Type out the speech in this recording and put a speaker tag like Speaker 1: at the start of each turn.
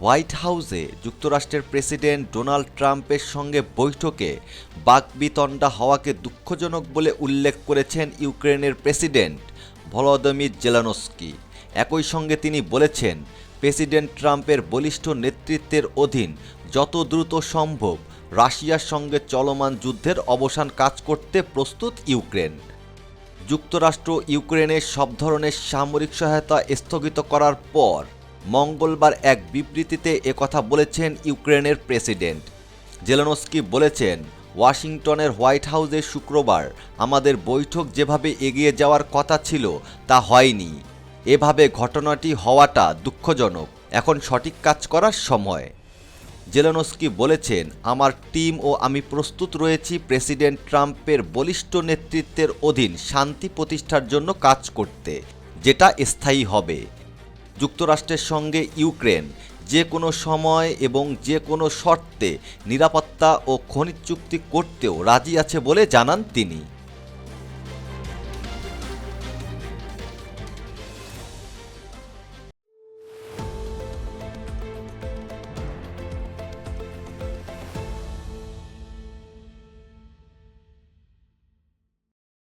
Speaker 1: White হাউসে যুক্তরাষ্ট্রের president Donald ট্রাম্পের সঙ্গে বৈঠকে বাকবিতণ্ডা হওয়াকে দুঃখজনক বলে উল্লেখ করেছেন ইউক্রেনের প্রেসিডেন্ট ভলোদিমির জেলেনস্কি। একই সঙ্গে তিনি বলেছেন, প্রেসিডেন্ট ট্রাম্পের বলিষ্ঠ নেতৃত্বের অধীন যত দ্রুত সম্ভব রাশিয়ার সঙ্গে চলমান যুদ্ধের অবসান কাজ করতে প্রস্তুত ইউক্রেন। যুক্তরাষ্ট্র ইউক্রেনের সব ধরনের সামরিক সহায়তা স্থগিত করার পর মঙ্গলবার এক বিবৃতিতে একথা বলেছেন ইউক্রেনের প্রেসিডেন্ট। জেলেনস্কি বলেছেন, ওয়াশিংটনের হোয়াইট হাউসে শুক্রবার আমাদের বৈঠক যেভাবে এগিয়ে যাওয়ার কথা ছিল তা হয়নি। এভাবে ঘটনাটি হওয়াটা দুঃখজনক। এখন সঠিক কাজ করার সময়। জেলেনস্কি বলেছেন, আমার টিম ও আমি প্রস্তুত রয়েছি প্রেসিডেন্ট ট্রাম্পের বলিষ্ঠ নেতৃত্বের অধীন শান্তি প্রতিষ্ঠার জন্য কাজ করতে, যেটা স্থায়ী হবে। যুক্তরাষ্ট্রের সঙ্গে ইউক্রেন যে কোনো সময় এবং যে কোনো শর্তে নিরাপত্তা ও খনিজ চুক্তি করতেও রাজি আছে বলে জানান তিনি।